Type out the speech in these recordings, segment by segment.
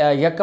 1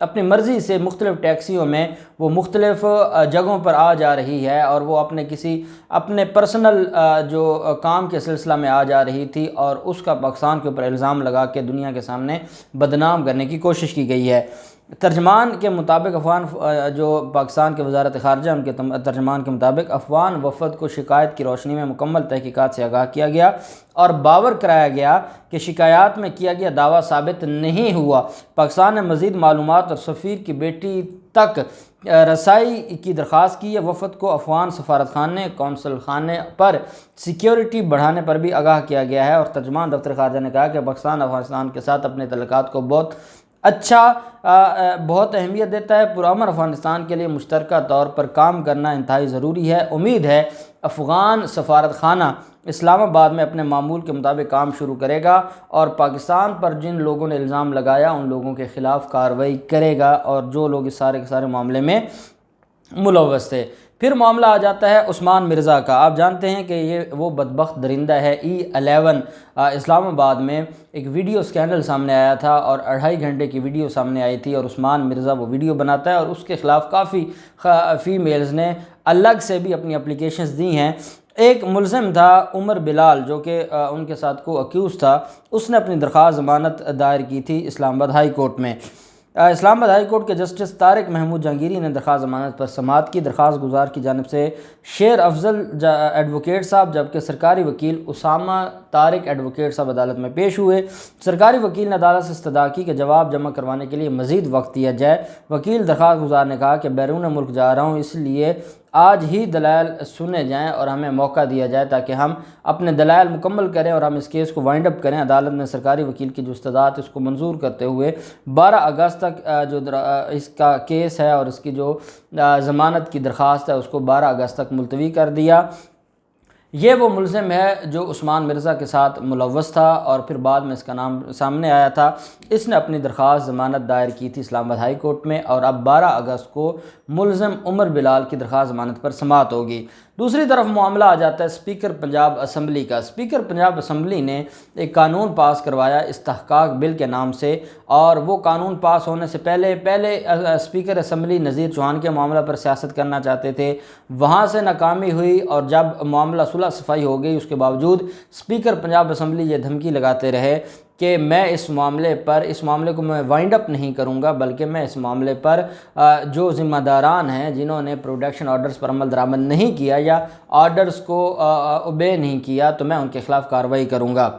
اپنی مرضی سے مختلف ٹیکسیوں میں وہ مختلف جگہوں پر آ جا رہی ہے، اور وہ اپنے پرسنل جو کام کے سلسلہ میں آ جا رہی تھی، اور اس کا پاکستان کے اوپر الزام لگا کے دنیا کے سامنے بدنام کرنے کی کوشش کی گئی ہے۔ ترجمان کے مطابق جو پاکستان کے وزارت خارجہ ان کے ترجمان کے مطابق افغان وفد کو شکایت کی روشنی میں مکمل تحقیقات سے آگاہ کیا گیا اور باور کرایا گیا کہ شکایات میں کیا گیا دعویٰ ثابت نہیں ہوا۔ پاکستان نے مزید معلومات اور سفیر کی بیٹی تک رسائی کی درخواست کی ہے۔ وفد کو افغان سفارت خانے، قونصل خانے پر سیکیورٹی بڑھانے پر بھی آگاہ کیا گیا ہے، اور ترجمان دفتر خارجہ نے کہا کہ پاکستان افغانستان کے ساتھ اپنے تعلقات کو بہت اہمیت دیتا ہے۔ پرامن افغانستان کے لیے مشترکہ طور پر کام کرنا انتہائی ضروری ہے۔ امید ہے افغان سفارت خانہ اسلام آباد میں اپنے معمول کے مطابق کام شروع کرے گا اور پاکستان پر جن لوگوں نے الزام لگایا ان لوگوں کے خلاف کارروائی کرے گا، اور جو لوگ اس سارے کے سارے معاملے میں ملوث تھے۔ پھر معاملہ آ جاتا ہے عثمان مرزا کا۔ آپ جانتے ہیں کہ یہ وہ بدبخت درندہ ہے۔ E11 اسلام آباد میں ایک ویڈیو سکینڈل سامنے آیا تھا، اور 2.5 گھنٹے کی ویڈیو سامنے آئی تھی، اور عثمان مرزا وہ ویڈیو بناتا ہے، اور اس کے خلاف کافی فیمیلز نے الگ سے بھی اپنی اپلیکیشنز دی ہیں۔ ایک ملزم تھا عمر بلال، جو کہ ان کے ساتھ کو اکیوز تھا، اس نے اپنی درخواست ضمانت دائر کی تھی اسلام آباد ہائی کورٹ میں۔ اسلام آباد ہائی کورٹ کے جسٹس طارق محمود جہانگیری نے درخواست ضمانت پر سماعت کی۔ درخواست گزار کی جانب سے شیر افضل ایڈوکیٹ صاحب، جبکہ سرکاری وکیل اسامہ طارق ایڈوکیٹ صاحب عدالت میں پیش ہوئے۔ سرکاری وکیل نے عدالت سے استدعا کی کہ جواب جمع کروانے کے لیے مزید وقت دیا جائے۔ وکیل درخواست گزار نے کہا کہ بیرون ملک جا رہا ہوں، اس لیے آج ہی دلائل سنے جائیں اور ہمیں موقع دیا جائے تاکہ ہم اپنے دلائل مکمل کریں اور ہم اس کیس کو وائنڈ اپ کریں۔ عدالت نے سرکاری وکیل کی جو استدعات اس کو منظور کرتے ہوئے 12 اگست تک جو اس کا کیس ہے اور اس کی جو ضمانت کی درخواست ہے اس کو 12 اگست تک ملتوی کر دیا۔ یہ وہ ملزم ہے جو عثمان مرزا کے ساتھ ملوث تھا، اور پھر بعد میں اس کا نام سامنے آیا تھا۔ اس نے اپنی درخواست ضمانت دائر کی تھی اسلام آباد ہائی کورٹ میں، اور اب 12 اگست کو ملزم عمر بلال کی درخواست ضمانت پر سماعت ہوگی۔ دوسری طرف معاملہ آ جاتا ہے اسپیکر پنجاب اسمبلی کا۔ اسپیکر پنجاب اسمبلی نے ایک قانون پاس کروایا استحقاق بل کے نام سے، اور وہ قانون پاس ہونے سے پہلے اسپیکر اسمبلی نذیر چوہان کے معاملہ پر سیاست کرنا چاہتے تھے، وہاں سے ناکامی ہوئی، اور جب معاملہ صلح صفائی ہو گئی اس کے باوجود اسپیکر پنجاب اسمبلی یہ دھمکی لگاتے رہے کہ میں اس معاملے کو میں وائنڈ اپ نہیں کروں گا، بلکہ میں اس معاملے پر جو ذمہ داران ہیں جنہوں نے پروڈکشن آرڈرز پر عمل درآمد نہیں کیا یا آرڈرز کو اوبے نہیں کیا تو میں ان کے خلاف کارروائی کروں گا۔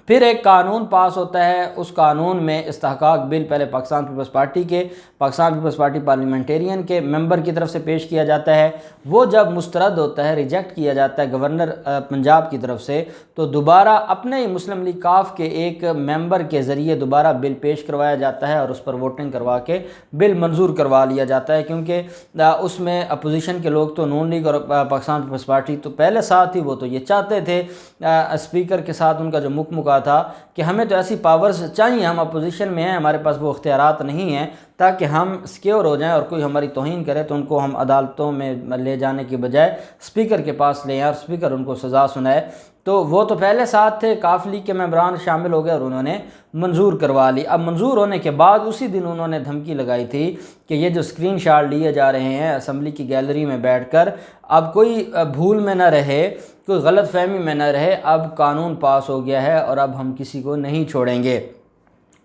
پھر ایک قانون پاس ہوتا ہے، اس قانون میں استحقاق بل پہلے پاکستان پیپلز پارٹی پارلیمنٹیرین کے ممبر کی طرف سے پیش کیا جاتا ہے۔ وہ جب مسترد ہوتا ہے، ریجیکٹ کیا جاتا ہے گورنر پنجاب کی طرف سے، تو دوبارہ اپنے ہی مسلم لیگ کاف کے ایک ممبر کے ذریعے دوبارہ بل پیش کروایا جاتا ہے، اور اس پر ووٹنگ کروا کے بل منظور کروا لیا جاتا ہے، کیونکہ اس میں اپوزیشن کے لوگ تو نون لیگ اور پاکستان پیپلز پارٹی تو پہلے ساتھ ہی، وہ تو یہ چاہتے تھے اسپیکر کے ساتھ ان کا جو مکمل تھا کہ ہمیں تو ایسی پاورز چاہیے، ہم اپوزیشن میں ہیں، ہمارے پاس وہ اختیارات نہیں ہیں تاکہ ہم سیکیور ہو جائیں، اور کوئی ہماری توہین کرے تو ان کو ہم عدالتوں میں لے جانے کی بجائے اسپیکر کے پاس لے آئیں اور اسپیکر ان کو سزا سنائے۔ تو وہ تو پہلے ساتھ تھے، کاف لیگ کے ممبران شامل ہو گئے اور انہوں نے منظور کروا لی۔ اب منظور ہونے کے بعد اسی دن انہوں نے دھمکی لگائی تھی کہ یہ جو اسکرین شاٹ لیے جا رہے ہیں اسمبلی کی گیلری میں بیٹھ کر، اب کوئی بھول میں نہ رہے، کوئی غلط فہمی میں نہ رہے، اب قانون پاس ہو گیا ہے اور اب ہم کسی کو نہیں چھوڑیں گے۔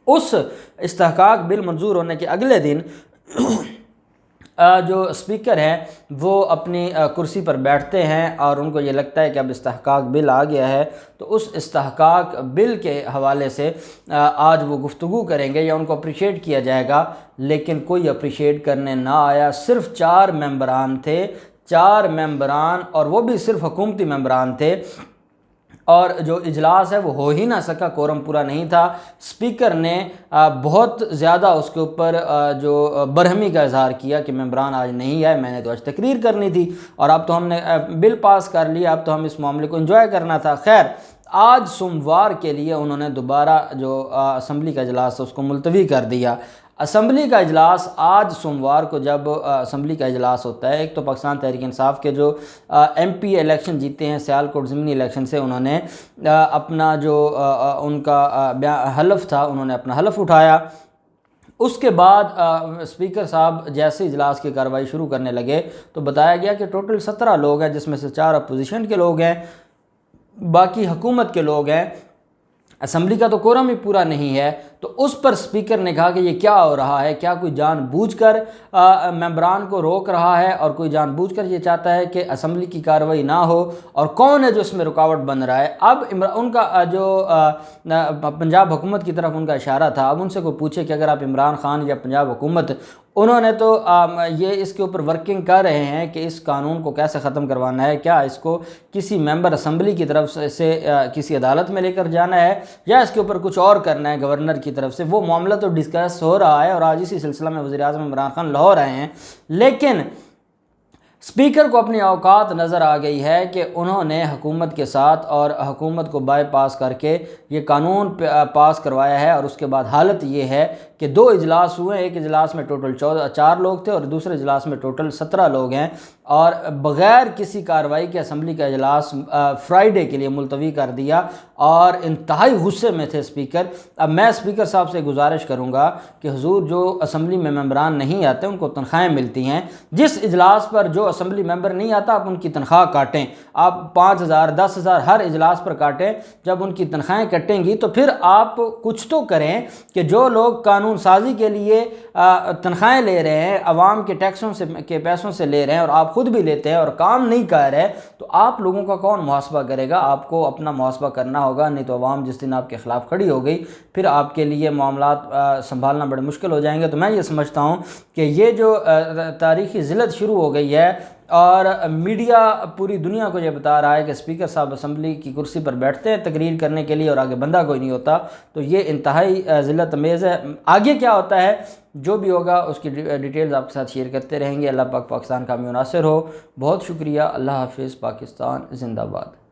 اس استحقاق بل منظور ہونے کے اگلے دن جو اسپیکر ہیں وہ اپنی کرسی پر بیٹھتے ہیں اور ان کو یہ لگتا ہے کہ اب استحقاق بل آ گیا ہے، تو اس استحقاق بل کے حوالے سے آج وہ گفتگو کریں گے یا ان کو اپریشیٹ کیا جائے گا، لیکن کوئی اپریشیٹ کرنے نہ آیا۔ صرف 4 ممبران تھے، 4 ممبران، اور وہ بھی صرف حکومتی ممبران تھے، اور جو اجلاس ہے وہ ہو ہی نہ سکا، کورم پورا نہیں تھا۔ اسپیکر نے بہت زیادہ اس کے اوپر جو برہمی کا اظہار کیا کہ ممبران آج نہیں آئے، میں نے تو آج تقریر کرنی تھی اور اب تو ہم نے بل پاس کر لیا، اب تو ہم اس معاملے کو انجوائے کرنا تھا۔ خیر، آج سوموار کے لیے انہوں نے دوبارہ جو اسمبلی کا اجلاس تھا اس کو ملتوی کر دیا۔ اسمبلی کا اجلاس آج سوموار کو جب اسمبلی کا اجلاس ہوتا ہے، ایک تو پاکستان تحریک انصاف کے جو ایم پی الیکشن جیتے ہیں سیالکوٹ ضمنی الیکشن سے، انہوں نے اپنا جو ان کا حلف تھا، انہوں نے اپنا حلف اٹھایا۔ اس کے بعد اسپیکر صاحب جیسے اجلاس کی کارروائی شروع کرنے لگے تو بتایا گیا کہ ٹوٹل 17 لوگ ہیں، جس میں سے 4 اپوزیشن کے لوگ ہیں، باقی حکومت کے لوگ ہیں۔ اسمبلی کا تو کورم ہی پورا نہیں ہے، تو اس پر اسپیکر نے کہا کہ یہ کیا ہو رہا ہے، کیا کوئی جان بوجھ کر ممبران کو روک رہا ہے اور کوئی جان بوجھ کر یہ چاہتا ہے کہ اسمبلی کی کارروائی نہ ہو، اور کون ہے جو اس میں رکاوٹ بن رہا ہے؟ اب ان کا جو پنجاب حکومت کی طرف ان کا اشارہ تھا، اب ان سے کوئی پوچھے کہ اگر آپ عمران خان یا پنجاب حکومت، انہوں نے تو یہ اس کے اوپر ورکنگ کر رہے ہیں کہ اس قانون کو کیسے ختم کروانا ہے، کیا اس کو کسی ممبر اسمبلی کی طرف سے کسی عدالت میں لے کر جانا ہے یا اس کے اوپر کچھ اور کرنا ہے گورنر کی طرف سے؟ وہ معاملہ تو ڈسکس ہو رہا ہے اور آج اسی سلسلہ میں وزیر اعظم عمران خان لاہور آئے ہیں، لیکن اسپیکر کو اپنی اوقات نظر آ گئی ہے کہ انہوں نے حکومت کے ساتھ اور حکومت کو بائی پاس کر کے یہ قانون پاس کروایا ہے، اور اس کے بعد حالت یہ ہے کہ 2 اجلاس ہوئے، ایک اجلاس میں ٹوٹل 4 لوگ تھے اور دوسرے اجلاس میں ٹوٹل 17 لوگ ہیں، اور بغیر کسی کارروائی کے اسمبلی کا اجلاس فرائیڈے کے لیے ملتوی کر دیا، اور انتہائی غصے میں تھے اسپیکر۔ اب میں اسپیکر صاحب سے گزارش کروں گا کہ حضور، جو اسمبلی میں ممبران نہیں آتے ان کو تنخواہیں ملتی ہیں، جس اجلاس پر جو اسمبلی ممبر نہیں آتا آپ ان کی تنخواہ کاٹیں، آپ 5,000 10,000 ہر اجلاس پر کاٹیں۔ جب ان کی تنخواہیں کٹیں گی تو پھر آپ کچھ تو کریں کہ جو لوگ قانون سازی کے لیے تنخواہیں لے رہے ہیں، عوام کے ٹیکسوں کے پیسوں سے لے رہے ہیں اور آپ خود بھی لیتے ہیں اور کام نہیں کر رہے، تو آپ لوگوں کا کون محاسبہ کرے گا؟ آپ کو اپنا محاسبہ کرنا ہوگا، نہیں تو عوام جس دن آپ کے خلاف کھڑی ہو گئی پھر آپ کے لیے معاملات سنبھالنا بڑے مشکل ہو جائیں گے۔ تو میں یہ سمجھتا ہوں کہ یہ جو تاریخی ذلت شروع ہو گئی ہے، اور میڈیا پوری دنیا کو یہ بتا رہا ہے کہ اسپیکر صاحب اسمبلی کی کرسی پر بیٹھتے ہیں تقریر کرنے کے لیے اور آگے بندہ کوئی نہیں ہوتا، تو یہ انتہائی ذلت امیز ہے۔ آگے کیا ہوتا ہے جو بھی ہوگا اس کی ڈیٹیلز آپ کے ساتھ شیئر کرتے رہیں گے۔ اللہ پاک پاکستان کا حامی و ناصر ہو۔ بہت شکریہ۔ اللہ حافظ۔ پاکستان زندہ باد۔